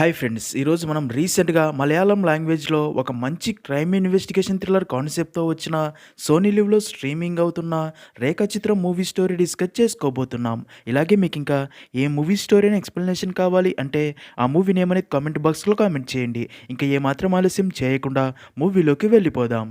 Hi friends! ఈరోజు మనం రీసెంట్‌గా మలయాళం లాంగ్వేజ్‌లో ఒక మంచి క్రైమ్ ఇన్వెస్టిగేషన్ థ్రిల్లర్ కాన్సెప్ట్‌తో వచ్చిన సోనీ లివ్‌లో స్ట్రీమింగ్ అవుతున్న 'రేఖాచిత్రం' మూవీ స్టోరీ డిస్కస్ చేసుకోబోతున్నాం. ఇలాగే మీకింకా ఏ మూవీ స్టోరీ అని ఎక్స్‌ప్లనేషన్ కావాలి అంటే ఆ మూవీ నేమ్ అనేది కామెంట్ బాక్స్‌లో కామెంట్ చేయండి. ఇంకా ఏమాత్రం ఆలస్యం చేయకుండా మూవీలోకి వెళ్ళిపోదాం.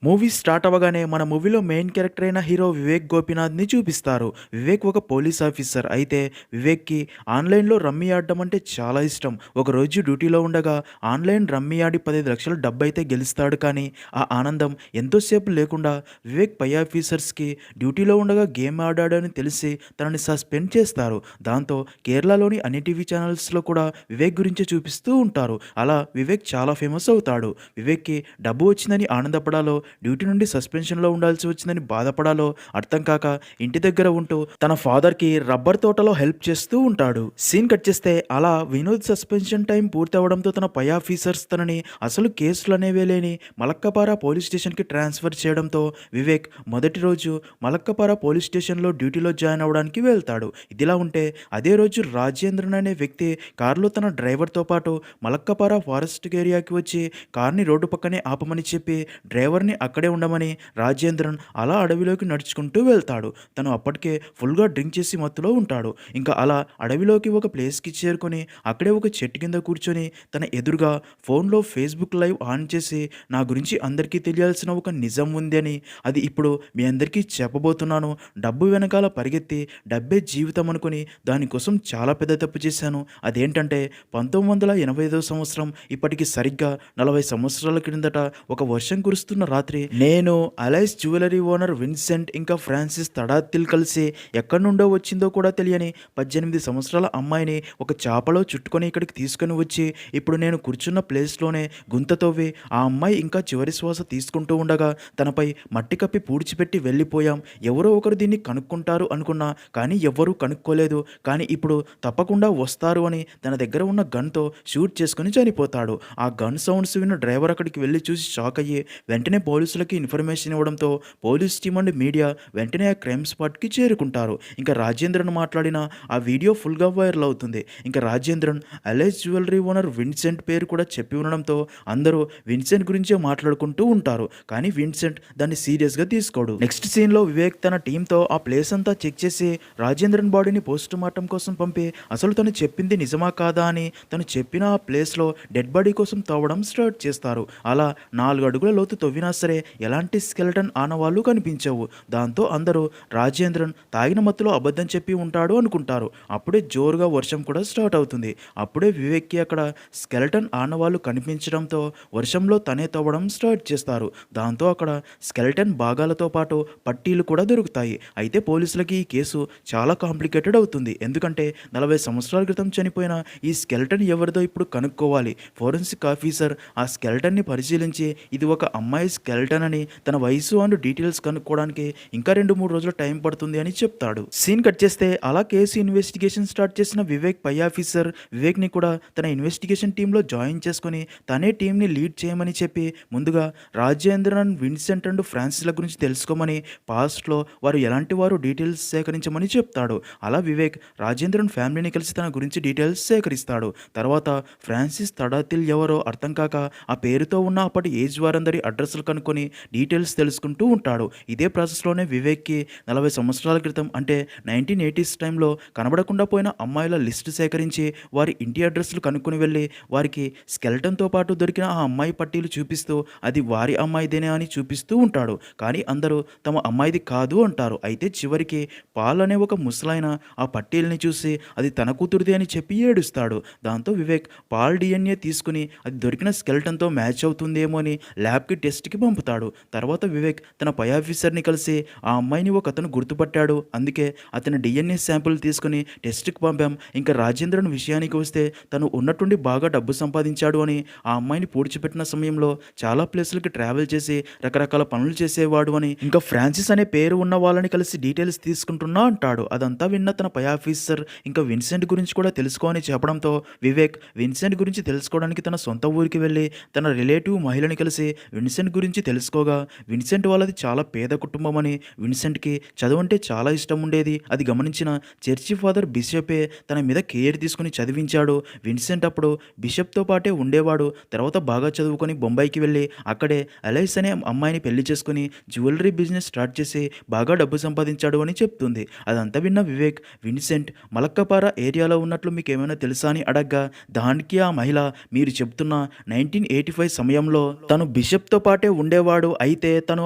మూవీ స్టార్ట్ అవ్వగానే మన మూవీలో మెయిన్ క్యారెక్టర్ అయిన హీరో వివేక్ గోపీనాథ్‌ని చూపిస్తారు. వివేక్ ఒక పోలీస్ ఆఫీసర్. అయితే వివేక్‌కి ఆన్‌లైన్‌లో రమ్మీ ఆడడం అంటే చాలా ఇష్టం. ఒకరోజు డ్యూటీలో ఉండగా ఆన్‌లైన్ రమ్మీ ఆడి 15 లక్షల డబ్బైతే గెలుస్తాడు. కానీ ఆ ఆనందం ఎంతోసేపు లేకుండా వివేక్ పై ఆఫీసర్స్‌కి డ్యూటీలో ఉండగా గేమ్ ఆడాడని తెలిసి తనని సస్పెండ్ చేస్తారు. దాంతో కేరళలోని అన్ని టీవీ ఛానల్స్‌లో కూడా వివేక్ గురించే చూపిస్తూ ఉంటారు. అలా వివేక్ చాలా ఫేమస్ అవుతాడు. వివేక్‌కి డబ్బు వచ్చిందని ఆనందపడాలో, డ్యూటీ నుండి సస్పెన్షన్‌లో ఉండాల్సి వచ్చిందని బాధపడాలో అర్థం కాక ఇంటి దగ్గర ఉంటూ తన ఫాదర్‌కి రబ్బర్ తోటలో హెల్ప్ చేస్తూ ఉంటాడు. సీన్ కట్ చేస్తే అలా వినోద్ సస్పెన్షన్ టైం పూర్తవడంతో తన పై ఆఫీసర్స్ తనని అసలు కేసులనేవే లేని మలక్కపార పోలీస్ స్టేషన్‌కి ట్రాన్స్‌ఫర్ చేయడంతో వివేక్ మొదటి రోజు మలక్కపార పోలీస్ స్టేషన్‌లో డ్యూటీలో జాయిన్ అవ్వడానికి వెళ్తాడు. ఇదిలా ఉంటే అదే రోజు రాజేంద్రన్ అనే వ్యక్తి కారులో తన డ్రైవర్‌తో పాటు మలక్కపార ఫారెస్ట్ ఏరియాకి వచ్చి కార్‌ని రోడ్డు పక్కనే ఆపమని చెప్పి డ్రైవర్‌ని అక్కడే ఉండమని రాజేంద్రన్ అలా అడవిలోకి నడుచుకుంటూ వెళ్తాడు. తను అప్పటికే ఫుల్‌గా డ్రింక్ చేసి మత్తులో ఉంటాడు. ఇంకా అలా అడవిలోకి ఒక ప్లేస్‌కి చేరుకొని అక్కడే ఒక చెట్టు కింద కూర్చొని తన ఎదురుగా ఫోన్‌లో ఫేస్‌బుక్ లైవ్ ఆన్ చేసి నా గురించి అందరికీ తెలియాల్సిన ఒక నిజం ఉంది అని, అది ఇప్పుడు మీ అందరికీ చెప్పబోతున్నాను. డబ్బు వెనకాల పరిగెత్తి డబ్బే జీవితం అనుకుని దానికోసం చాలా పెద్ద తప్పు చేశాను. అదేంటంటే 1985 సంవత్సరం ఇప్పటికి సరిగ్గా 40 సంవత్సరాల క్రిందట ఒక వర్షం కురుస్తున్న రాత్రి నేను, అలైస్ జ్యువెలరీ ఓనర్ విన్సెంట్ ఇంకా ఫ్రాన్సిస్ తడాతిల్ కలిసి ఎక్కడి నుండో వచ్చిందో కూడా తెలియని 18 సంవత్సరాల అమ్మాయిని ఒక చాపలో చుట్టుకొని ఇక్కడికి తీసుకొని వచ్చి ఇప్పుడు నేను కూర్చున్న ప్లేస్లోనే గుంత తవ్వి ఆ అమ్మాయి ఇంకా చివరి శ్వాస తీసుకుంటూ ఉండగా తనపై మట్టి కప్పి పూడ్చిపెట్టి వెళ్ళిపోయాం. ఎవరో ఒకరు దీన్ని కనుక్కుంటారు అనుకున్నా కానీ ఎవ్వరూ కనుక్కోలేదు. కానీ ఇప్పుడు తప్పకుండా వస్తారు అని తన దగ్గర ఉన్న గన్తో షూట్ చేసుకుని చనిపోతాడు. ఆ గన్ సౌండ్స్ విన్న డ్రైవర్ అక్కడికి వెళ్ళి చూసి షాక్ అయ్యి వెంటనే పోలీసులకి ఇన్ఫర్మేషన్ ఇవ్వడంతో పోలీస్ టీమ్ అండ్ మీడియా వెంటనే ఆ క్రైమ్ స్పాట్కి చేరుకుంటారు. ఇంకా రాజేంద్రన్ మాట్లాడిన ఆ వీడియో ఫుల్గా వైరల్ అవుతుంది. ఇంకా Rajendran alias jewellery owner Vincent పేరు కూడా చెప్పి ఉండడంతో అందరూ విన్సెంట్ గురించే మాట్లాడుకుంటూ ఉంటారు. కానీ విన్సెంట్ దాన్ని సీరియస్గా తీసుకోడు. నెక్స్ట్ సీన్లో వివేక్ తన టీంతో ఆ ప్లేస్ అంతా చెక్ చేసి రాజేంద్రన్ బాడీని పోస్ట్ మార్టం కోసం పంపి అసలు తను చెప్పింది నిజమా కాదా అని తను చెప్పిన ఆ ప్లేస్లో డెడ్ బాడీ కోసం తవ్వడం స్టార్ట్ చేస్తారు. అలా 4 అడుగుల లోతు తవ్వినా సరే ఎలాంటి స్కెలటన్ ఆనవాళ్ళు కనిపించవు. దాంతో అందరూ రాజేంద్రన్ తాగిన మత్తులో అబద్ధం చెప్పి ఉంటాడు అనుకుంటారు. అప్పుడే జోరుగా వర్షం కూడా స్టార్ట్ అవుతుంది. అప్పుడే వివేక్కి అక్కడ స్కెలటన్ ఆనవాళ్ళు కనిపించడంతో వర్షంలో తనే తవ్వడం స్టార్ట్ చేస్తారు. దాంతో అక్కడ స్కెలటన్ భాగాలతో పాటు పట్టీలు కూడా దొరుకుతాయి. అయితే పోలీసులకి ఈ కేసు చాలా కాంప్లికేటెడ్ అవుతుంది. ఎందుకంటే 40 సంవత్సరాల క్రితం చనిపోయిన ఈ స్కెలటన్ ఎవరిదో ఇప్పుడు కనుక్కోవాలి. ఫోరెన్సిక్ ఆఫీసర్ ఆ స్కెలటన్ని పరిశీలించి ఇది ఒక అమ్మాయి స్కెలటన్ అని, తన వయసు అండ్ డీటెయిల్స్ కనుక్కోవడానికి ఇంకా 2-3 రోజులు టైం పడుతుంది అని చెప్తాడు. సీన్ కట్ చేస్తే అలా కేసు ఇన్వెస్టిగేషన్ స్టార్ట్ చేసిన వివేక్ పై ఆఫీసర్ వివేక్ని కూడా తన ఇన్వెస్టిగేషన్ టీంలో జాయిన్ చేసుకుని తనే టీంని లీడ్ చేయమని చెప్పి ముందుగా రాజేంద్రన్, విన్సెంట్ అండ్ ఫ్రాన్సిస్ల గురించి తెలుసుకోమని, పాస్ట్లో వారు ఎలాంటి వారు డీటెయిల్స్ సేకరించమని చెప్తాడు. అలా వివేక్ రాజేంద్రన్ ఫ్యామిలీని కలిసి తన గురించి డీటెయిల్స్ సేకరిస్తాడు. తర్వాత ఫ్రాన్సిస్ తడాతిల్ ఎవరో అర్థం కాక ఆ పేరుతో ఉన్న అప్పటి ఏజ్ వారందరి అడ్రస్లు కనుక్కొని డీటెయిల్స్ తెలుసుకుంటూ ఉంటాడు. ఇదే ప్రాసెస్లోనే వివేక్కి 40 సంవత్సరాల క్రితం అంటే 1980s టైంలో కనబడకుండా పోయిన అమ్మాయిల లిస్టు సేకరించి వారి ఇంటి అడ్రస్లు కనుక్కొని వెళ్ళి వారికి స్కెల్టన్తో పాటు దొరికిన ఆ అమ్మాయి పట్టీలు చూపిస్తూ అది వారి అమ్మాయిదేనే అని చూపిస్తూ ఉంటాడు. కానీ అందరూ తమ అమ్మాయిది కాదు అంటారు. అయితే చివరికి పాల్ అనే ఒక ముసలాయన ఆ పట్టీల్ని చూసి అది తన కూతురిది అని చెప్పి ఏడుస్తాడు. దాంతో వివేక్ పాల్ డిఎన్ఏ తీసుకుని అది దొరికిన స్కెల్టన్తో మ్యాచ్ అవుతుందేమో అని ల్యాబ్కి టెస్ట్కి పంపుతాడు. తర్వాత వివేక్ తన పై ఆఫీసర్ని కలిసి ఆ అమ్మాయిని ఒక అతను గుర్తుపట్టాడు, అందుకే అతని డిఎన్ఏ శాంపుల్ తీసుకుని టెస్ట్కి పంపాం. ఇంకా రాజేంద్రన్ విషయానికి వస్తే తను ఉన్నట్టుండి బాగా డబ్బు సంపాదించాడు అని, ఆ అమ్మాయిని పూడ్చిపెట్టిన సమయంలో చాలా ప్లేసులకి ట్రావెల్ చేసి రకరకాల పనులు చేసేవాడు అని, ఇంకా ఫ్రాన్సిస్ అనే పేరు ఉన్న వాళ్ళని కలిసి డీటెయిల్స్ తీసుకుంటున్నా అంటాడు. అదంతా విన్న తన పై ఆఫీసర్ ఇంకా విన్సెంట్ గురించి కూడా తెలుసుకో అని చెప్పడంతో వివేక్ విన్సెంట్ గురించి తెలుసుకోవడానికి తన సొంత ఊరికి వెళ్ళి తన రిలేటివ్ మహిళని కలిసి విన్సెంట్ గురించి తెలుసుకోగా విన్సెంట్ వాళ్ళది చాలా పేద కుటుంబం అని, విన్సెంట్‌కి చదువంటే చాలా ఇష్టం ఉండేది. అది గమనించిన చర్చి ఫాదర్ బిషపే తన మీద కేర్ తీసుకొని చదివించాడు. విన్సెంట్ అప్పుడు బిషప్‌తో పాటే ఉండేవాడు. తర్వాత బాగా చదువుకొని బొంబాయికి వెళ్ళి అక్కడే అలైస్ అనే అమ్మాయిని పెళ్లి చేసుకొని జ్యువెలరీ బిజినెస్ స్టార్ట్ చేసి బాగా డబ్బు సంపాదించాడు అని చెప్తుంది. అదంతా విన్న వివేక్ విన్సెంట్ మలక్కపార ఏరియాలో ఉన్నట్లు మీకేమైనా తెలుసా అని అడగ్గా దానికి ఆ మహిళ మీరు చెప్తున్న 1985 సమయంలో తను బిషప్‌తో పాటే ఉండేవాడు. అయితే తను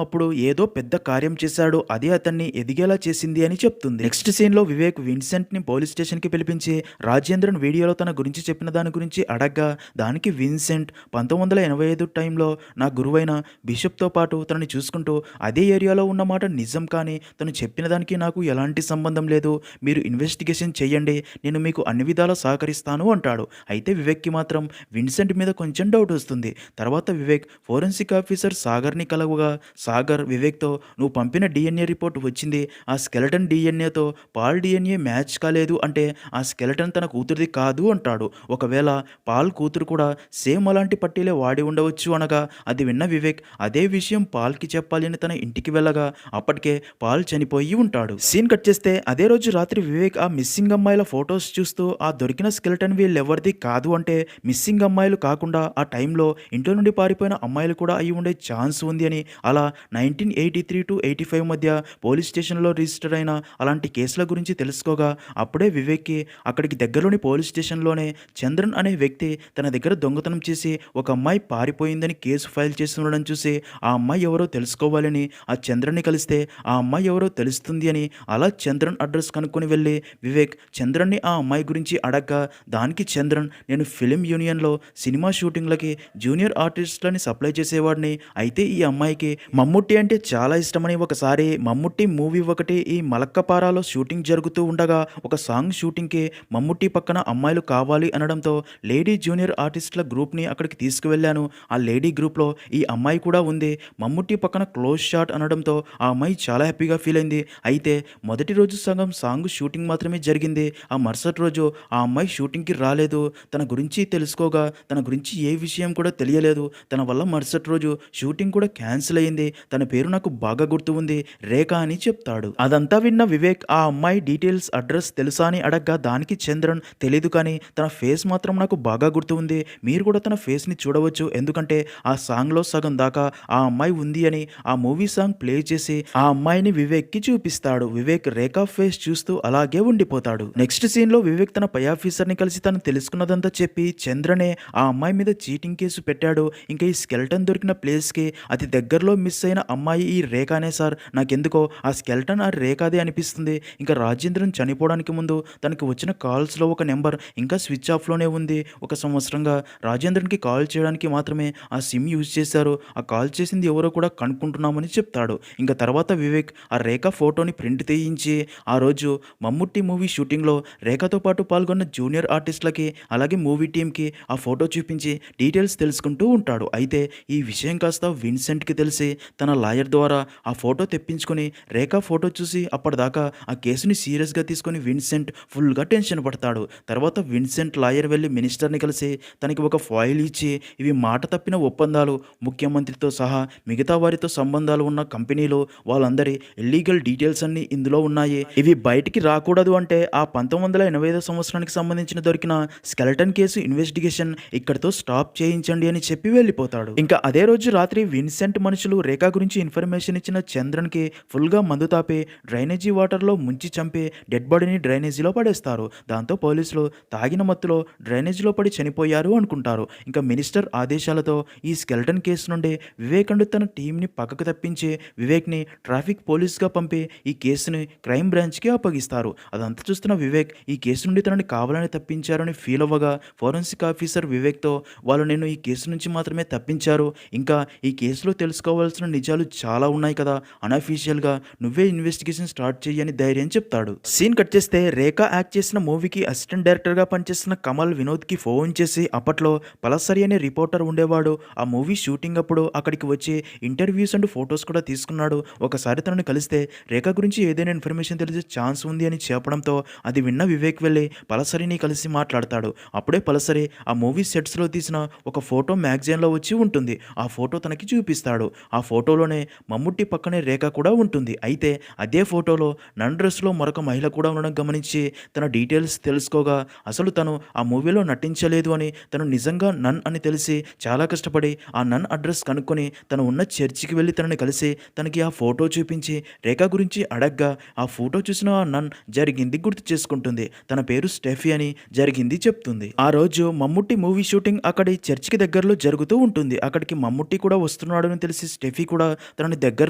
అప్పుడు ఏదో పెద్ద కార్యం చేశాడు. అదే అతన్ని ఎదిగేలా చేసింది అని చెప్తుంది. నెక్స్ట్ సీన్‌లో వివేక్ విన్సెంట్‌ని పోలీస్ స్టేషన్‌కి పిలిపించి రాజేంద్రన్ వీడియోలో తన గురించి చెప్పిన దాని గురించి అడగ్గా దానికి విన్సెంట్ 1985 టైంలో నా గురువైన బిషప్‌తో పాటు తనని చూసుకుంటూ అదే ఏరియాలో ఉన్నమాట నిజం, కానీ తను చెప్పిన దానికి నాకు ఎలాంటి సంబంధం లేదు. మీరు ఇన్వెస్టిగేషన్ చేయండి, నేను మీకు అన్ని విధాలా సహకరిస్తాను అంటాడు. అయితే వివేక్‌కి మాత్రం విన్సెంట్ మీద కొంచెం డౌట్ వస్తుంది. తర్వాత వివేక్ ఫోరెన్సిక్ ఆఫీసర్ సాగర్‌ని కలవగా సాగర్ వివేక్‌తో నువ్వు పంపిన DNA రిపోర్ట్ వచ్చింది. ఆ స్కెలటన్ DNAతో పాల్ DNA మ్యాచ్ కాలేదు అంటే ఆ స్కెలటన్ తన కూతురిది కాదు అంటాడు. ఒకవేళ పాల్ కూతురు కూడా సేమ్ అలాంటి పట్టీలే వాడి ఉండవచ్చు అనగా అది విన్న వివేక్ అదే విషయం పాల్‌కి చెప్పాలి అని తన ఇంటికి వెళ్ళగా అప్పటికే పాల్ చనిపోయి ఉంటాడు. సీన్ కట్ చేస్తే అదే రోజు రాత్రి వివేక్ ఆ మిస్సింగ్ అమ్మాయిల ఫొటోస్ చూస్తూ ఆ దొరికిన స్కెలటన్ వీళ్ళెవరిది కాదు అంటే మిస్సింగ్ అమ్మాయిలు కాకుండా ఆ టైంలో ఇంట్లో నుండి పారిపోయిన అమ్మాయిలు కూడా అయి ఉండే ఛాన్స్ ఉంది అని, అలా 1983 టు 85 మధ్య పోలీస్ స్టేషన్లో రిజిస్టర్ అయిన అలాంటి కేసుల గురించి తెలుసుకోగా అప్పుడే వివేక్కి అక్కడికి దగ్గరలోని పోలీస్ స్టేషన్లోనే చంద్రన్ అనే వ్యక్తి తన దగ్గర దొంగతనం చేసి ఒక అమ్మాయి పారిపోయిందని కేసు ఫైల్ చేసి ఉండడం చూసి ఆ అమ్మాయి ఎవరో తెలుసుకోవాలని ఆ చంద్రన్ని కలిస్తే ఆ అమ్మాయి ఎవరో తెలుస్తుంది అని, అలా చంద్రన్ అడ్రస్ కనుక్కొని వెళ్ళి వివేక్ చంద్రన్ని ఆ అమ్మాయి గురించి అడగ్గా దానికి చంద్రన్ నేను ఫిలిం యూనియన్లో సినిమా షూటింగ్లకి జూనియర్ ఆర్టిస్టులని సప్లై చేసేవాడిని. అయితే ఈ అమ్మాయికి మమ్ముట్టి అంటే చాలా ఇష్టమని ఒకసారి మమ్ముట్టి మూవీ ఒకటి ఈ మలక్కపారాలో షూటింగ్ జరుగుతూ ఉండగా ఒక సాంగ్ షూటింగ్కి మమ్ముట్టి పక్కన అమ్మాయిలు కావాలి అనడంతో లేడీ జూనియర్ ఆర్టిస్టుల గ్రూప్ని అక్కడికి తీసుకువెళ్ళాను. ఆ లేడీ గ్రూప్లో ఈ అమ్మాయి కూడా ఉంది. మమ్ముట్టి పక్కన క్లోజ్ షాట్ అనడంతో ఆ అమ్మాయి చాలా హ్యాపీగా ఫీల్ అయింది. అయితే మొదటి రోజు సగం సాంగ్ షూటింగ్ మాత్రమే జరిగింది. ఆ మరుసటి రోజు ఆ అమ్మాయి షూటింగ్కి రాలేదు. తన గురించి తెలుసుకోగా తన గురించి ఏ విషయం కూడా తెలియలేదు. తన వల్ల మరుసటి రోజు షూటింగ్ కూడా క్యాన్సిల్ అయింది. తన పేరు నాకు బాగా గుర్తు ఉంది, రేఖ అని చెప్తాడు. అదంతా విన్న వివేక్ ఆ అమ్మాయి డీటెయిల్స్ అడ్రస్ తెలుసా అని అడగ్గా దానికి చంద్రన్ తెలీదు, కానీ తన ఫేస్ మాత్రం నాకు బాగా గుర్తు ఉంది. మీరు కూడా తన ఫేస్ని చూడవచ్చు, ఎందుకంటే ఆ సాంగ్లో సగం దాకా ఆ అమ్మాయి ఉంది అని ఆ మూవీ సాంగ్ ప్లే చేసి ఆ అమ్మాయిని వివేక్కి చూపిస్తాడు. వివేక్ రేఖా ఫేస్ చూస్తూ అలాగే ఉండిపోతాడు. నెక్స్ట్ సీన్లో వివేక్ తన పై ఆఫీసర్ని కలిసి తను తెలుసుకున్నదంతా చెప్పి చంద్రనే ఆ అమ్మాయి మీద చీటింగ్ కేసు పెట్టాడు. ఇంకా ఈ స్కెల్టన్ దొరికిన ప్లేస్కి అతి దగ్గరలో మిస్ అయిన అమ్మాయి ఈ రేఖానే సార్, నాకెందుకో ఆ స్కెల్టన్ ఆ రేఖాదే అనిపిస్తుంది. ఇంకా రాజేంద్రన్ చనిపోవడానికి ముందు తనకి వచ్చిన కాల్స్లో ఒక నెంబర్ ఇంకా స్విచ్ ఆఫ్లోనే ఉంది. ఒక సంవత్సరంగా రాజేంద్రన్కి కాల్ చేయడానికి మాత్రమే ఆ సిమ్ యూజ్ చేశారు. ఆ కాల్ చేసింది ఎవరో కూడా కనుక్కుంటున్నామని చెప్తాడు. ఇంకా తర్వాత వివేక్ ఆ రేఖ ఫోటోని ప్రింట్ తీయించి ఆ రోజు మమ్ముట్టి మూవీ షూటింగ్లో రేఖతో పాటు పాల్గొన్న జూనియర్ ఆర్టిస్టులకి అలాగే మూవీ టీంకి ఆ ఫోటో చూపించి డీటెయిల్స్ తెలుసుకుంటూ ఉంటాడు. అయితే ఈ విషయం కాస్త విన్సెంట్కి తెలిసి తన లాయర్ ద్వారా ఆ ఫోటో తెప్పించుకొని రేఖా ఫోటో చూసి అప్పటిదాకా ఆ కేసుని సీరియస్గా తీసుకొని విన్సెంట్ ఫుల్గా టెన్షన్ పడతాడు. తర్వాత విన్సెంట్ లాయర్ వెళ్ళి మినిస్టర్ని కలిసి తనకి ఒక ఫైల్ ఇచ్చి ఇవి మాట తప్పిన ఒప్పందాలు, ముఖ్యమంత్రితో సహా మిగతా వారితో సంబంధాలు ఉన్న కంపెనీలు వాళ్ళందరి ఇల్లీగల్ డీటెయిల్స్ అన్నీ ఇందులో ఉన్నాయి, ఇవి బయటికి రాకూడదు అంటే ఆ 1985 సంవత్సరానికి సంబంధించిన దొరికిన స్కెలటన్ కేసు ఇన్వెస్టిగేషన్ ఇక్కడితో స్టాప్ చేయించండి అని చెప్పి వెళ్ళిపోతాడు. ఇంకా అదే రోజు రాత్రి విన్సెంట్ మనుషులు రేఖా గురించి ఇన్ఫర్మేషన్ ఇచ్చిన చంద్రన్కి ఫుల్గా మందు తాపి డ్రైనేజీ వాటర్లో ముంచి చంపి డెడ్ బాడీని డ్రైనేజీలో పడేస్తారు. దాంతో పోలీసులు తాగిన మత్తులో డ్రైనేజీలో పడి చనిపోయారు అనుకుంటారు. ఇంకా మినిస్టర్ ఆదేశాలతో ఈ స్కెలటన్ కేసు నుండి వివేకండు తన టీంని పక్కకు తప్పించి వివేక్ని ట్రాఫిక్ పోలీస్గా పంపి ఈ కేసుని క్రైమ్ బ్రాంచ్కి అప్పగిస్తారు. అదంతా చూస్తున్న వివేక్ ఈ కేసు నుండి తనని కావాలని తప్పించారని ఫీల్ అవ్వగా ఫోరెన్సిక్ ఆఫీసర్ వివేక్తో వాళ్ళు నేను ఈ కేసు నుంచి మాత్రమే తప్పించారు, ఇంకా ఈ కేసులో తెలుసుకోవాల్సిన నిజాలు చాలా ఉన్నాయి కదా, అన్అఫీషియల్గా నువ్వే ఇన్వెస్టిగేషన్ స్టార్ట్ చేయని ధైర్యం చెప్తాడు. సీన్ కట్ చేస్తే రేఖ యాక్ట్ చేసిన మూవీకి అసిస్టెంట్ డైరెక్టర్గా పనిచేస్తున్న కమల్ వినోద్కి ఫోన్ చేసి అప్పట్లో పలసరి అనే రిపోర్టర్ ఉండేవాడు, ఆ మూవీ షూటింగ్ అప్పుడు అక్కడికి వచ్చి ఇంటర్వ్యూస్ అండ్ ఫొటోస్ కూడా తీసుకున్నాడు. ఒకసారి తనని కలిస్తే రేఖ గురించి ఏదైనా ఇన్ఫర్మేషన్ తెలిసే ఛాన్స్ ఉంది అని చెప్పడంతో అది విన్న వివేక్ వెళ్ళి పలసరిని కలిసి మాట్లాడతాడు. అప్పుడే పలసరి ఆ మూవీ సెట్స్లో తీసిన ఒక ఫోటో మ్యాగజైన్లో వచ్చి ఉంటుంది. ఆ ఫోటో తనకి చూపిస్తాడు. ఆ ఫోటోలోనే మమ్ముట్టి పక్కనే రేఖ కూడా ఉంటుంది. అయితే అదే ఫోటోలో నన్ డ్రెస్‌లో మరొక మహిళ కూడా ఉండడం గమనించి తన డీటెయిల్స్ తెలుసుకోగా అసలు తను ఆ మూవీలో నటించలేదు అని, తను నిజంగా నన్ అని తెలిసి చాలా కష్టపడి ఆ నన్ అడ్రస్ కనుక్కొని తను ఉన్న చర్చికి వెళ్లి తనని కలిసి తనకి ఆ ఫోటో చూపించి రేఖ గురించి అడగ్గా ఆ ఫోటో చూసిన ఆ నన్ జరిగింది గుర్తు చేసుకుంటుంది. తన పేరు స్టెఫీ అని జరిగింది చెప్తుంది. ఆ రోజు మమ్ముట్టి మూవీ షూటింగ్ అక్కడి చర్చికి దగ్గరలో జరుగుతూ ఉంటుంది. అక్కడికి మమ్ముట్టి కూడా వస్తున్నాడని తెలిసి స్టెఫీ కూడా తనని దగ్గర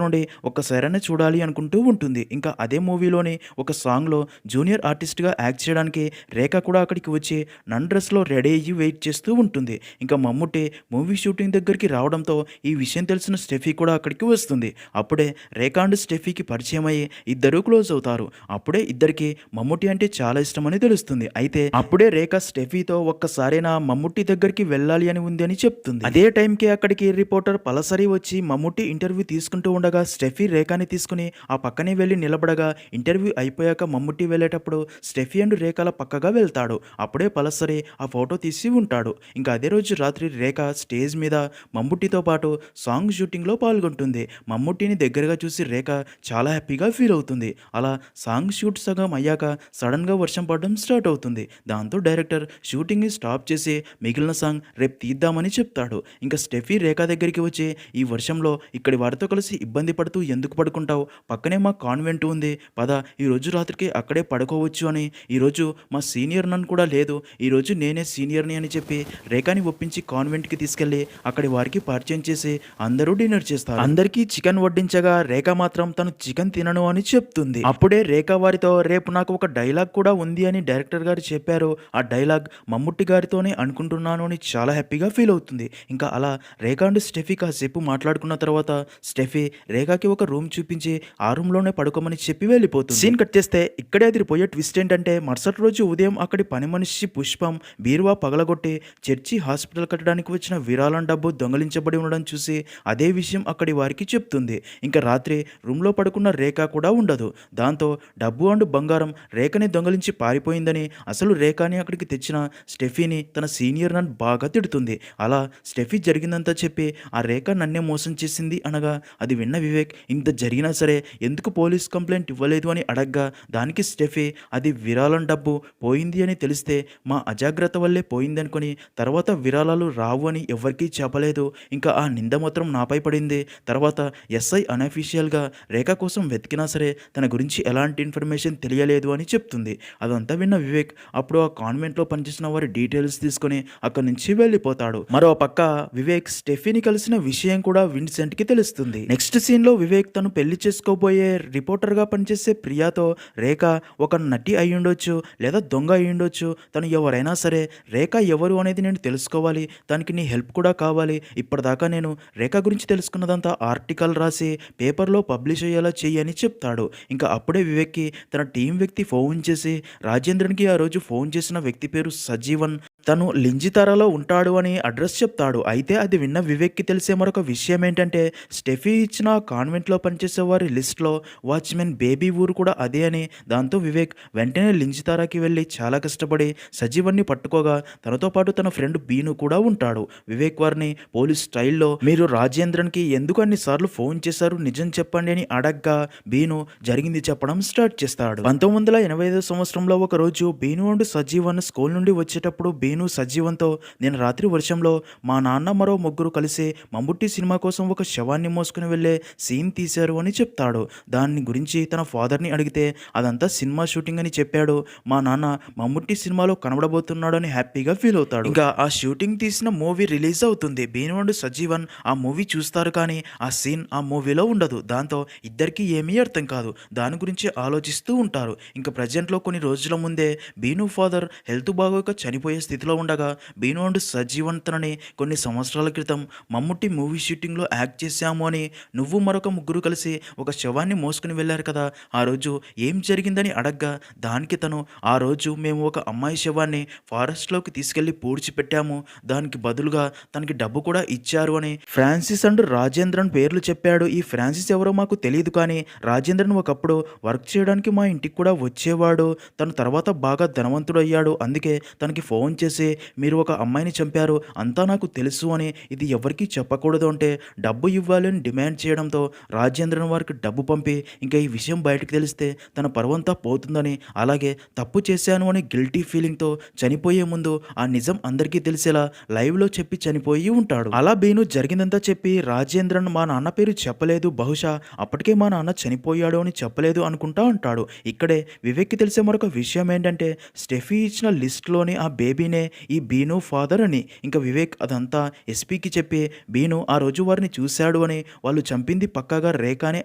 నుండి ఒక్కసారైనా చూడాలి అనుకుంటూ ఉంటుంది. ఇంకా అదే మూవీలోని ఒక సాంగ్‌లో జూనియర్ ఆర్టిస్ట్‌గా యాక్ట్ చేయడానికి రేఖ కూడా అక్కడికి వచ్చి నన్ డ్రెస్‌లో రెడీ అయ్యి వెయిట్ చేస్తూ ఉంటుంది. ఇంకా మమ్ముట్టి మూవీ షూటింగ్ దగ్గరికి రావడంతో ఈ విషయం తెలిసిన స్టెఫీ కూడా అక్కడికి వస్తుంది. అప్పుడే రేఖ అండ్ స్టెఫీకి పరిచయం అయ్యి ఇద్దరూ క్లోజ్ అవుతారు. అప్పుడే ఇద్దరికి మమ్ముట్టి అంటే చాలా ఇష్టమని తెలుస్తుంది. అయితే అప్పుడే రేఖ స్టెఫీతో ఒక్కసారైనా మమ్ముట్టి దగ్గరికి వెళ్ళాలి అని ఉంది అని చెప్తుంది. అదే టైంకి అక్కడికి రిపోర్టర్ పలసరి వచ్చి మమ్ముట్టి ఇంటర్వ్యూ తీసుకుంటూ ఉండగా స్టెఫీ రేఖని తీసుకుని ఆ పక్కనే వెళ్ళి నిలబడగా ఇంటర్వ్యూ అయిపోయాక మమ్ముట్టి వెళ్ళేటప్పుడు స్టెఫీ అండ్ రేఖల పక్కగా వెళ్తాడు. అప్పుడే పలసరి ఆ ఫోటో తీసి ఉంటాడు. ఇంకా అదే రోజు రాత్రి రేఖ స్టేజ్ మీద మమ్ముట్టితో పాటు సాంగ్ షూటింగ్లో పాల్గొంటుంది. మమ్ముట్టిని దగ్గరగా చూసి రేఖ చాలా హ్యాపీగా ఫీల్ అవుతుంది. అలా సాంగ్ షూట్ సగం అయ్యాక సడన్గా వర్షం పడడం స్టార్ట్ అవుతుంది. దాంతో డైరెక్టర్ షూటింగ్ని స్టాప్ చేసి మిగిలిన సాంగ్ రేపు తీద్దామని చెప్తాడు. ఇంకా స్టెఫీ రేఖ దగ్గరికి వచ్చి ఈ వర్షంలో ఇక్కడి వారితో కలిసి ఇబ్బంది పడుతూ ఎందుకు పడుకుంటావు, పక్కనే మా కాన్వెంట్ ఉంది, పద ఈరోజు రాత్రికి అక్కడే పడుకోవచ్చు అని. ఈరోజు మా సీనియర్ నన్ను కూడా లేదు, ఈరోజు నేనే సీనియర్ని అని చెప్పి రేఖని ఒప్పించి కాన్వెంట్కి తీసుకెళ్లి అక్కడి వారికి పరిచయం చేసి అందరూ డిన్నర్ చేస్తారు. అందరికీ చికెన్ వడ్డించగా రేఖ మాత్రం తను చికెన్ తినను అని చెప్తుంది. అప్పుడే రేఖ వారితో రేపు నాకు ఒక డైలాగ్ కూడా ఉంది అని డైరెక్టర్ గారు చెప్పారు, ఆ డైలాగ్ మమ్ముట్టి గారితోనే అనుకుంటున్నాను అని చాలా హ్యాపీగా ఫీల్ అవుతుంది. ఇంకా అలా రేఖ అండ్ స్టెఫీ కాసేపు మాట్లాడుకున్న తర్వాత స్టెఫీ రేఖకి ఒక రూమ్ చూపించి ఆ రూమ్లోనే పడుకోమని చెప్పి వెళ్ళిపోతుంది. సీన్ కట్ చేస్తే ఇక్కడే అదిరిపోయే ట్విస్ట్ ఏంటంటే మరుసటి రోజు ఉదయం అక్కడి పని మనిషి పుష్పం బీరువా పగలగొట్టి చర్చి హాస్పిటల్ కట్టడానికి వచ్చిన విరాళం డబ్బు దొంగలించబడి ఉండడం చూసి అదే విషయం అక్కడి వారికి చెప్తుంది. ఇంకా రాత్రి రూమ్లో పడుకున్న రేఖ కూడా ఉండదు. దాంతో డబ్బు అండ్ బంగారం రేఖని దొంగలించి పారిపోయిందని, అసలు రేఖని అక్కడికి తెచ్చిన స్టెఫీని తన సీనియర్ నన్ను బాగా తిడుతుంది. అలా స్టెఫీ జరిగిందంతా చెప్పి ఆ రేఖ నన్నే మోసం చేసింది అనగా అది విన్న వివేక్ ఇంత జరిగినా సరే ఎందుకు పోలీస్ కంప్లైంట్ ఇవ్వలేదు అని అడగ్గా దానికి స్టెఫీ అది విరాళం డబ్బు పోయింది అని తెలిస్తే మా అజాగ్రత్త వల్లే పోయిందనుకొని తర్వాత విరాళాలు రావు అని ఎవరికీ చెప్పలేదు. ఇంకా ఆ నింద మాత్రం నాపై పడింది. తర్వాత ఎస్ఐ అనఫీషియల్గా రేఖ కోసం వెతికినా సరే తన గురించి ఎలాంటి ఇన్ఫర్మేషన్ తెలియలేదు అని చెప్తుంది. అదంతా విన్న వివేక్ అప్పుడు ఆ కాన్వెంట్లో పనిచేసిన వారి డీటెయిల్స్ తీసుకొని అక్కడి నుంచి వెళ్ళిపోతాడు. మరో పక్క వివేక్ స్టెఫీని కలిసిన విషయం కూడా విన్సెంట్కి తెలుస్తుంది. నెక్స్ట్ సీన్లో వివేక్ తను పెళ్లి చేసుకోబోయే రిపోర్టర్గా పనిచేసే ప్రియాతో రేఖ ఒక నటి అయ్యుండొచ్చు లేదా దొంగ అయ్యుండొచ్చు, తను ఎవరైనా సరే రేఖ ఎవరు అనేది నేను తెలుసుకోవాలి, దానికి నీ హెల్ప్ కూడా కావాలి, ఇప్పటిదాకా నేను రేఖ గురించి తెలుసుకున్నదంతా ఆర్టికల్ రాసి పేపర్లో పబ్లిష్ అయ్యేలా చెయ్యి అని చెప్తాడు. ఇంకా అప్పుడే వివేక్కి తన టీం వ్యక్తి ఫోన్ చేసి రాజేంద్రన్కి ఆ రోజు ఫోన్ చేసిన వ్యక్తి పేరు సజీవన్, తను లింజితారాలో ఉంటాడు అని అడ్రస్ చెప్తాడు. అయితే అది విన్న వివేక్కి తెలిసే మరొక విషయం ఏంటంటే స్టెఫీ ఇచ్చిన కాన్వెంట్లో పనిచేసే వారి లిస్ట్లో వాచ్మెన్ బేబీ ఊరు కూడా అదే అని. దాంతో వివేక్ వెంటనే లింజితారాకి వెళ్ళి చాలా కష్టపడి సజీవన్ని పట్టుకోగా తనతో పాటు తన ఫ్రెండ్ బీను కూడా ఉంటాడు. వివేక్ వారిని పోలీస్ స్టైల్లో మీరు రాజేంద్రన్కి ఎందుకు అన్నిసార్లు ఫోన్ చేశారు నిజం చెప్పండి అని అడగ్గా బీను జరిగింది చెప్పడం స్టార్ట్ చేస్తాడు. 1985 సంవత్సరంలో ఒక రోజు బీను అండ్ సజీవన్ స్కూల్ నుండి వచ్చేటప్పుడు బీను సజీవంతో నేను రాత్రి వర్షంలో మా నాన్న మరో ముగ్గురు కలిసి మమ్ముట్టి సినిమా కోసం ఒక శవాన్ని మోసుకుని వెళ్ళే సీన్ తీశారు అని చెప్తాడు. దాని గురించి తన ఫాదర్ని అడిగితే అదంతా సినిమా షూటింగ్ అని చెప్పాడు. మా నాన్న మమ్ముట్టి సినిమాలో కనబడబోతున్నాడు అని హ్యాపీగా ఫీల్ అవుతాడు. ఇంకా ఆ షూటింగ్ తీసిన మూవీ రిలీజ్ అవుతుంది. బీను అండ్ సజీవన్ ఆ మూవీ చూస్తారు కానీ ఆ సీన్ ఆ మూవీలో ఉండదు. దాంతో ఇద్దరికి ఏమీ అర్థం కాదు. దాని గురించి ఆలోచిస్తూ ఉంటారు. ఇంకా ప్రజెంట్లో కొన్ని రోజుల ముందే బీను ఫాదర్ హెల్త్ బాగోక చనిపోయే స్థితిలో ఉండగా బీను అండ్ సజీవన్ తనని కొన్ని సంవత్సరాల క్రితం మమ్ముట్టి మూవీ షూటింగ్లో యాక్ట్ చేశాము అని, నువ్వు మరొక ముగ్గురు కలిసి ఒక శవాన్ని మోసుకుని వెళ్ళారు కదా, ఆ రోజు ఏం జరిగిందని అడగ్గా దానికి తను ఆ రోజు మేము ఒక అమ్మాయి శవాన్ని ఫారెస్ట్లోకి తీసుకెళ్లి పూడ్చిపెట్టాము, దానికి బదులుగా తనకి డబ్బు కూడా ఇచ్చారు అని ఫ్రాన్సిస్ అండ్ రాజేంద్రన్ పేర్లు చెప్పాడు. ఈ ఫ్రాన్సిస్ ఎవరో మాకు తెలియదు కానీ రాజేంద్రన్ ఒకప్పుడు వర్క్ చేయడానికి మా ఇంటికి కూడా వచ్చేవాడు. తను తర్వాత బాగా ధనవంతుడు అయ్యాడు, అందుకే తనకి ఫోన్ చేసి చూసి మీరు ఒక అమ్మాయిని చంపారు, అంతా నాకు తెలుసు అని ఇది ఎవరికీ చెప్పకూడదు అంటే డబ్బు ఇవ్వాలి అని డిమాండ్ చేయడంతో రాజేంద్రన్ వారికి డబ్బు పంపి ఇంకా ఈ విషయం బయటకు తెలిస్తే తన పరువంతా పోతుందని, అలాగే తప్పు చేశాను అని గిల్టీ ఫీలింగ్తో చనిపోయే ముందు ఆ నిజం అందరికీ తెలిసేలా లైవ్లో చెప్పి చనిపోయి ఉంటాడు. అలా బీను జరిగిందంతా చెప్పి రాజేంద్రన్ మా నాన్న పేరు చెప్పలేదు, బహుశా అప్పటికే మా నాన్న చనిపోయాడు అని చెప్పలేదు అనుకుంటా ఉంటాడు. ఇక్కడే వివేక్కి తెలిసే మరొక విషయం ఏంటంటే స్టెఫీ ఇచ్చిన లిస్ట్లోని ఆ బేబీనే ఈ బీను ఫాదర్ అని. ఇంకా వివేక్ అదంతా ఎస్పీకి చెప్పి బీను ఆ రోజు వారిని చూశాడు అని, వాళ్ళు చంపింది పక్కాగా రేఖానే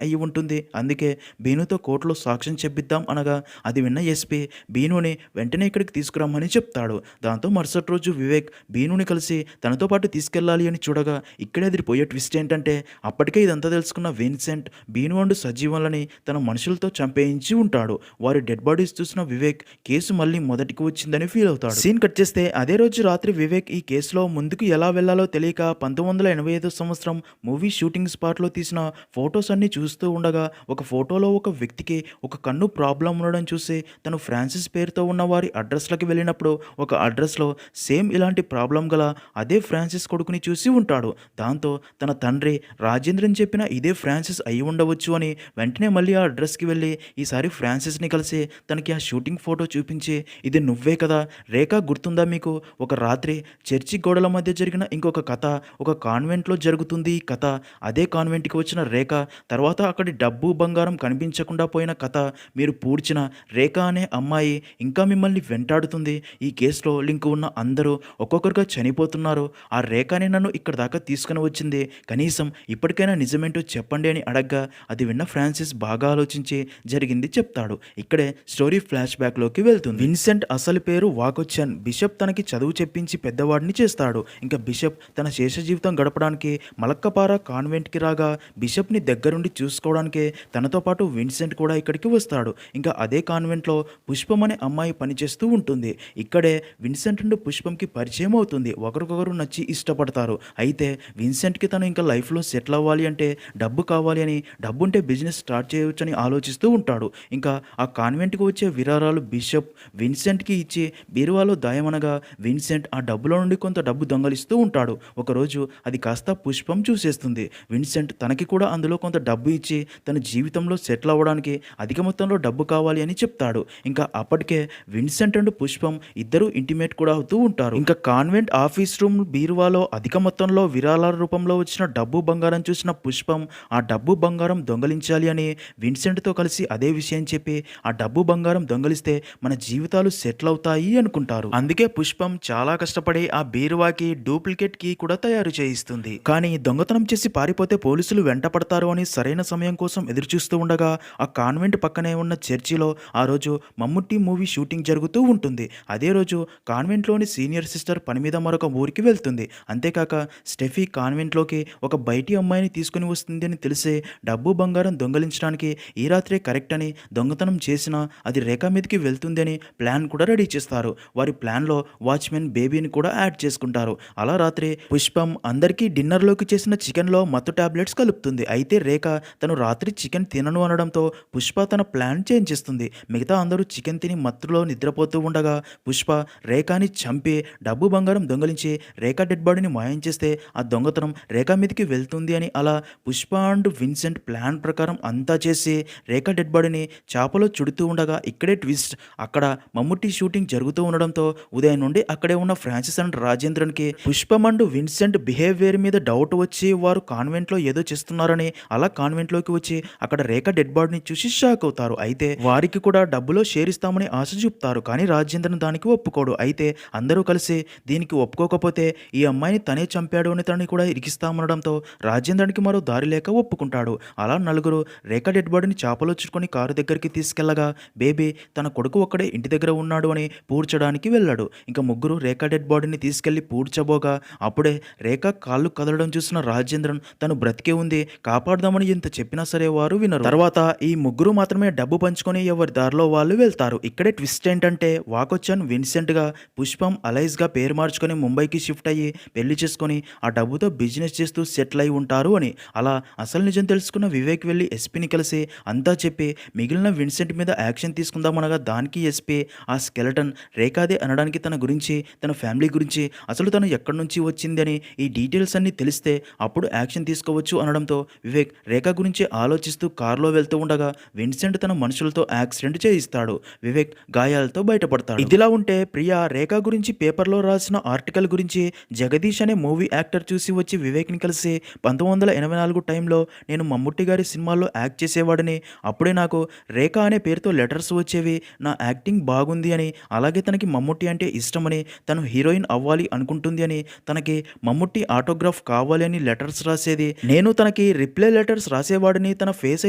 అయి ఉంటుంది, అందుకే బీనుతో కోర్టులో సాక్ష్యం చెప్పిద్దాం అనగా అది విన్న ఎస్పీ బీనుని వెంటనే ఇక్కడికి తీసుకురమ్మని చెప్తాడు. దాంతో మరుసటి రోజు వివేక్ బీనుని కలిసి తనతో పాటు తీసుకెళ్లాలి అని చూడగా ఇక్కడే అదిరిపోయే ట్విస్ట్ ఏంటంటే అప్పటికే ఇదంతా తెలుసుకున్న విన్సెంట్ బీను అండ్ సజీవులని తన మనుషులతో చంపేయించి ఉంటాడు. వారి డెడ్ బాడీస్ చూసిన వివేక్ కేసు మళ్ళీ మొదటికి వచ్చిందని ఫీల్ అవుతాడు. సీన్ కట్ చేస్తే అదే రోజు రాత్రి వివేక్ ఈ కేసులో ముందుకు ఎలా వెళ్లాలో తెలియక 1985 సంవత్సరం మూవీ షూటింగ్ స్పాట్లో తీసిన ఫొటోస్ అన్ని చూస్తూ ఉండగా ఒక ఫోటోలో ఒక వ్యక్తికి ఒక కన్ను ప్రాబ్లం ఉండడం చూసి తను ఫ్రాన్సిస్ పేరుతో ఉన్న వారి అడ్రస్లకి వెళ్ళినప్పుడు ఒక అడ్రస్లో సేమ్ ఇలాంటి ప్రాబ్లం గల అదే ఫ్రాన్సిస్ కొడుకుని చూసి ఉంటాడు. దాంతో తన తండ్రి రాజేంద్రన్ చెప్పిన ఇదే ఫ్రాన్సిస్ అయి ఉండవచ్చు అని వెంటనే మళ్ళీ ఆ అడ్రస్కి వెళ్ళి ఈసారి ఫ్రాన్సిస్ని కలిసి తనకి ఆ షూటింగ్ ఫోటో చూపించి ఇది నువ్వే కదా రేఖ, గుర్తుందా మీకు, ఒక రాత్రి చర్చి గోడల మధ్య జరిగిన ఇంకొక కథ ఒక కాన్వెంట్లో జరుగుతుంది ఈ కథ, అదే కాన్వెంట్కి వచ్చిన రేఖ, తర్వాత అక్కడి డబ్బు బంగారం కనిపించకుండా పోయిన కథ, మీరు పూడ్చిన రేఖ అనే అమ్మాయి ఇంకా మిమ్మల్ని వెంటాడుతుంది, ఈ కేసులో లింక్ ఉన్న అందరూ ఒక్కొక్కరుగా చనిపోతున్నారు, ఆ రేఖని నన్ను ఇక్కడ దాకా తీసుకుని వచ్చింది, కనీసం ఇప్పటికైనా నిజమేంటో చెప్పండి అని అడగ్గా అది విన్న ఫ్రాన్సిస్ బాగా ఆలోచించి జరిగింది చెప్తాడు. ఇక్కడే స్టోరీ ఫ్లాష్ బ్యాక్లోకి వెళ్తుంది. విన్సెంట్ అసలు పేరు వాకొచ్చన్. బిషప్ తనకి చదువు చెప్పించి పెద్దవాడిని చేస్తాడు. ఇంకా బిషప్ తన శేష జీవితం గడపడానికి మలక్కపార కాన్వెంట్కి రాగా బిషప్ని దగ్గరుండి చూసుకోవడానికే తనతో పాటు విన్సెంట్ కూడా ఇక్కడికి వస్తాడు. ఇంకా అదే కాన్వెంట్లో పుష్పం అనే అమ్మాయి పనిచేస్తూ ఉంటుంది. ఇక్కడే విన్సెంట్ అండ్ పుష్పంకి పరిచయం అవుతుంది. ఒకరికొకరు నచ్చి ఇష్టపడతారు. అయితే విన్సెంట్కి తను ఇంకా లైఫ్లో సెటిల్ అవ్వాలి అంటే డబ్బు కావాలి అని, డబ్బు ఉంటే బిజినెస్ స్టార్ట్ చేయవచ్చని ఆలోచిస్తూ ఉంటాడు. ఇంకా ఆ కాన్వెంట్కి వచ్చే విరాళాలు బిషప్ విన్సెంట్కి ఇచ్చి బీరువాలో దాయమనగా విన్సెంట్ ఆ డబ్బులో నుండి కొంత డబ్బు దొంగలిస్తూ ఉంటాడు. ఒకరోజు అది కాస్త పుష్పం చూసేస్తుంది. విన్సెంట్ తనకి కూడా అందులో కొంత డబ్బు ఇచ్చి తన జీవితంలో సెటిల్ అవ్వడానికి అధిక మొత్తంలో డబ్బు కావాలి అని చెప్తాడు. ఇంకా అప్పటికే విన్సెంట్ అండ్ పుష్పం ఇద్దరు ఇంటిమేట్ కూడా అవుతూ ఉంటారు. ఇంకా కాన్వెంట్ ఆఫీస్ రూమ్ బీరువాలో అధిక మొత్తంలో విరాళాల రూపంలో వచ్చిన డబ్బు బంగారం చూసిన పుష్పం ఆ డబ్బు బంగారం దొంగలించాలి అని విన్సెంట్తో కలిసి అదే విషయం చెప్పి ఆ డబ్బు బంగారం దొంగలిస్తే మన జీవితాలు సెటిల్ అవుతాయి అనుకుంటారు. అందుకే పుష్పం చాలా కష్టపడి ఆ బీరువాకి డూప్లికేట్ కీ కూడా తయారు చేయిస్తుంది. కానీ దొంగతనం చేసి పారిపోతే పోలీసులు వెంట పడతారు అని సరైన సమయం కోసం ఎదురుచూస్తూ ఉండగా ఆ కాన్వెంట్ పక్కనే ఉన్న చర్చిలో ఆ రోజు మమ్ముట్టి మూవీ షూటింగ్ జరుగుతూ ఉంటుంది. అదే రోజు కాన్వెంట్లోని సీనియర్ సిస్టర్ పని మీద మరొక ఊరికి వెళ్తుంది. అంతేకాక స్టెఫీ కాన్వెంట్లోకి ఒక బయటి అమ్మాయిని తీసుకుని వస్తుంది అని తెలిసే డబ్బు బంగారం దొంగలించడానికి ఈ రాత్రే కరెక్ట్ అని, దొంగతనం చేసినా అది రేఖ మీదకి వెళ్తుంది అని ప్లాన్ కూడా రెడీ చేస్తారు. వారి ప్లాన్లో వాచ్మెన్ బేబీని కూడా యాడ్ చేసుకుంటారు. అలా రాత్రి పుష్పం అందరికీ డిన్నర్లోకి చేసిన చికెన్లో మత్తు టాబ్లెట్స్ కలుపుతుంది. అయితే రేఖ తను రాత్రి చికెన్ తినను అనడంతో పుష్ప తన ప్లాన్ చేంజ్ చేస్తుంది. మిగతా అందరూ చికెన్ తిని మత్తులో నిద్రపోతూ ఉండగా పుష్ప రేఖని చంపి డబ్బు బంగారం దొంగలించి రేఖ డెడ్ బాడీని మాయం చేస్తే ఆ దొంగతనం రేఖ మీదకి వెళ్తుంది అని, అలా పుష్ప అండ్ విన్సెంట్ ప్లాన్ ప్రకారం అంతా చేసి రేఖ డెడ్ బాడీని చాపలో చుడుతూ ఉండగా ఇక్కడే ట్విస్ట్, అక్కడ మమ్ముట్టి షూటింగ్ జరుగుతూ ఉండడంతో ఉదయం నుండి అక్కడే ఉన్న ఫ్రాన్సిస్ అండ్ రాజేంద్రన్కి పుష్పం అండ్ విన్సెంట్ బిహేవియర్ మీద డౌట్ వచ్చి వారు కాన్వెంట్లో ఏదో చేస్తున్నారని అలా కాన్వెంట్లోకి వచ్చి అక్కడ రేఖ డెడ్ బాడీని చూసి షాక్ అవుతారు. అయితే వారికి కూడా డబ్బులో షేర్ ఇస్తామని ఆశ చూపుతారు. కానీ రాజేంద్రన్ దానికి ఒప్పుకోడు. అయితే అందరూ కలిసి దీనికి ఒప్పుకోకపోతే ఈ అమ్మాయిని తనే చంపాడు అని తనని కూడా ఇరికిస్తామనడంతో రాజేంద్రన్కి మరో దారి లేక ఒప్పుకుంటాడు. అలా నలుగురు రేఖ డెడ్ బాడీని చాపలో చుట్టుకొని కారు దగ్గరికి తీసుకెళ్లగా బేబీ తన కొడుకు ఒక్కడే ఇంటి దగ్గర ఉన్నాడు అని పూడ్చడానికి వెళ్ళాడు. ఇంకా ముగ్గురు రేఖ డెడ్ బాడీని తీసుకెళ్లి పూడ్చబోగా అప్పుడే రేఖ కాళ్ళు కదలడం చూసిన రాజేంద్రన్ తను బ్రతికే ఉంది, కాపాడదామని ఎంత చెప్పినా సరే వారు వినరు. తర్వాత ఈ ముగ్గురు మాత్రమే డబ్బు పంచుకొని ఎవరి దారిలో వాళ్ళు వెళ్తారు. ఇక్కడే ట్విస్ట్ ఏంటంటే వాకొచ్చన్ విన్సెంట్గా, పుష్పం అలైజ్గా పేరు మార్చుకొని ముంబైకి షిఫ్ట్ అయ్యి పెళ్లి చేసుకొని ఆ డబ్బుతో బిజినెస్ చేస్తూ సెటిల్ అయి ఉంటారు అని. అలా అసలు నిజం తెలుసుకున్న వివేక్ వెళ్ళి ఎస్పీని కలిసి అంతా చెప్పి మిగిలిన విన్సెంట్ మీద యాక్షన్ తీసుకుందామనగా దానికి ఎస్పీ ఆ స్కెలటన్ రేఖాదే అనడానికి తన తన గురించి, తన ఫ్యామిలీ గురించి, అసలు తను ఎక్కడి నుంచి వచ్చిందని ఈ డీటెయిల్స్ అన్నీ తెలిస్తే అప్పుడు యాక్షన్ తీసుకోవచ్చు అనడంతో వివేక్ రేఖ గురించి ఆలోచిస్తూ కారులో వెళ్తూ ఉండగా విన్సెంట్ తన మనుషులతో యాక్సిడెంట్ చేయిస్తాడు. వివేక్ గాయాలతో బయటపడతాడు. ఇదిలా ఉంటే ప్రియా రేఖ గురించి పేపర్లో రాసిన ఆర్టికల్ గురించి జగదీష్ అనే మూవీ యాక్టర్ చూసి వచ్చి వివేక్ని కలిసి 1984 టైంలో నేను మమ్ముట్టి గారి సినిమాల్లో యాక్ట్ చేసేవాడిని. అప్పుడే నాకు రేఖ అనే పేరుతో లెటర్స్ వచ్చేవి. నా యాక్టింగ్ బాగుంది అని, అలాగే తనకి మమ్ముట్టి అంటే ఇష్టమని, తను హీరోయిన్ అవ్వాలి అనుకుంటుంది అని, తనకి మమ్ముట్టి ఆటోగ్రాఫ్ కావాలి అని లెటర్స్ రాసేది. నేను తనకి రిప్లై లెటర్స్ రాసేవాడిని. తన ఫేస్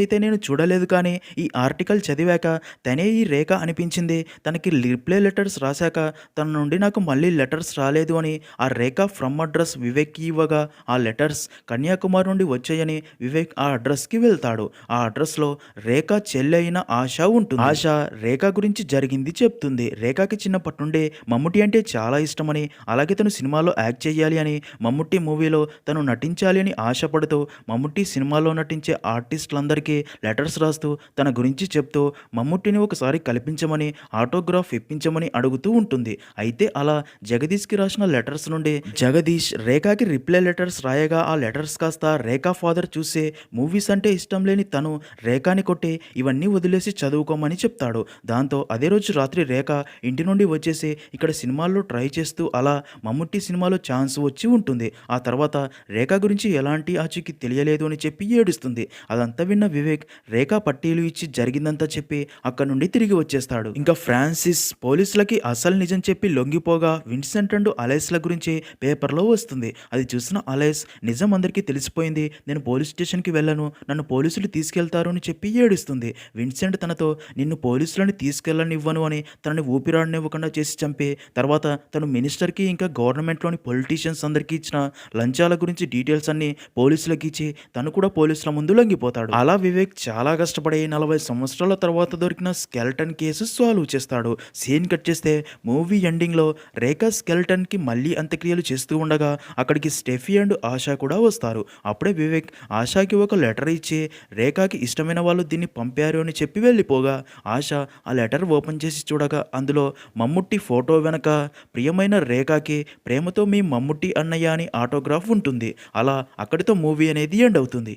అయితే నేను చూడలేదు, కానీ ఈ ఆర్టికల్ చదివాక తనే ఈ రేఖ అనిపించింది. తనకి రిప్లై లెటర్స్ రాశాక తన నుండి నాకు మళ్ళీ లెటర్స్ రాలేదు అని ఆ రేఖ ఫ్రమ్ అడ్రస్ వివేక్కి ఇవ్వగా ఆ లెటర్స్ కన్యాకుమారి నుండి వచ్చాయని వివేక్ ఆ అడ్రస్కి వెళ్తాడు. ఆ అడ్రస్లో రేఖ చెల్లి అయిన ఆశ ఉంటుంది. ఆశ రేఖ గురించి జరిగింది చెప్తుంది. రేఖకి చిన్నప్పటి నుండి మమ్ముట్టి అంటే చాలా ఇష్టమని, అలాగే తను సినిమాలో యాక్ట్ చేయాలి అని, మమ్ముట్టి మూవీలో తను నటించాలి అని ఆశపడుతూ మమ్ముట్టి సినిమాలో నటించే ఆర్టిస్టులందరికీ లెటర్స్ రాస్తూ తన గురించి చెప్తూ మమ్ముట్టిని ఒకసారి కల్పించమని, ఆటోగ్రాఫ్ ఇప్పించమని అడుగుతూ ఉంటుంది. అయితే అలా జగదీష్కి రాసిన లెటర్స్ నుండి జగదీష్ రేఖకి రిప్లై లెటర్స్ రాయగా ఆ లెటర్స్ కాస్త రేఖా ఫాదర్ చూసే మూవీస్ అంటే ఇష్టం లేని తను రేఖని కొట్టి ఇవన్నీ వదిలేసి చదువుకోమని చెప్తాడు. దాంతో అదే రోజు రాత్రి రేఖ ఇంటి నుండి వచ్చేసి ఇక్కడ సినిమాల్లో ట్రై చేస్తూ అలా మమ్ముట్టి సినిమాలో ఛాన్స్ వచ్చి ఉంటుంది. ఆ తర్వాత రేఖ గురించి ఎలాంటి ఆచూకీ తెలియలేదు అని చెప్పి ఏడుస్తుంది. అదంతా విన్న వివేక్ రేఖ పట్టీలు ఇచ్చి జరిగిందంతా చెప్పి అక్కడ నుండి తిరిగి వచ్చేస్తాడు. ఇంకా ఫ్రాన్సిస్ పోలీసులకి అసలు నిజం చెప్పి లొంగిపోగా విన్సెంట్ అండ్ అలైస్ల గురించి పేపర్లో వస్తుంది. అది చూసిన అలైస్ నిజం అందరికీ తెలిసిపోయింది, నేను పోలీస్ స్టేషన్కి వెళ్ళను, నన్ను పోలీసులు తీసుకెళ్తారు అని చెప్పి ఏడుస్తుంది. విన్సెంట్ తనతో నిన్ను పోలీసులని తీసుకెళ్ళనివ్వను అని తనని ఊపిరాడనివ్వకుండా చేసి చంపి తర్వాత తను మినిస్టర్కి ఇంకా గవర్నమెంట్లోని పొలిటీషియన్స్ అందరికీ ఇచ్చిన లంచాల గురించి డీటెయిల్స్ అన్ని పోలీసులకు ఇచ్చి తను కూడా పోలీసుల ముందు లొంగిపోతాడు. అలా వివేక్ చాలా కష్టపడి 40 సంవత్సరాల తర్వాత దొరికిన స్కెల్టన్ కేసు సాల్వ్ చేస్తాడు. సీన్ కట్ చేస్తే మూవీ ఎండింగ్లో రేఖ స్కెల్టన్కి మళ్ళీ అంత్యక్రియలు చేస్తూ ఉండగా అక్కడికి స్టెఫీ అండ్ ఆశా కూడా వస్తారు. అప్పుడే వివేక్ ఆశాకి ఒక లెటర్ ఇచ్చి రేఖకి ఇష్టమైన వాళ్ళు దీన్ని పంపారు అని చెప్పి వెళ్ళిపోగా ఆశ ఆ లెటర్ ఓపెన్ చేసి చూడగా అందులో మమ్ముట్టి ఫోటో వెనక ప్రియమైన రేఖకి ప్రేమతో మీ మమ్ముట్టి అన్నయ్య అని ఆటోగ్రాఫ్ ఉంటుంది. అలా అక్కడితో మూవీ అనేది ఎండ్ అవుతుంది.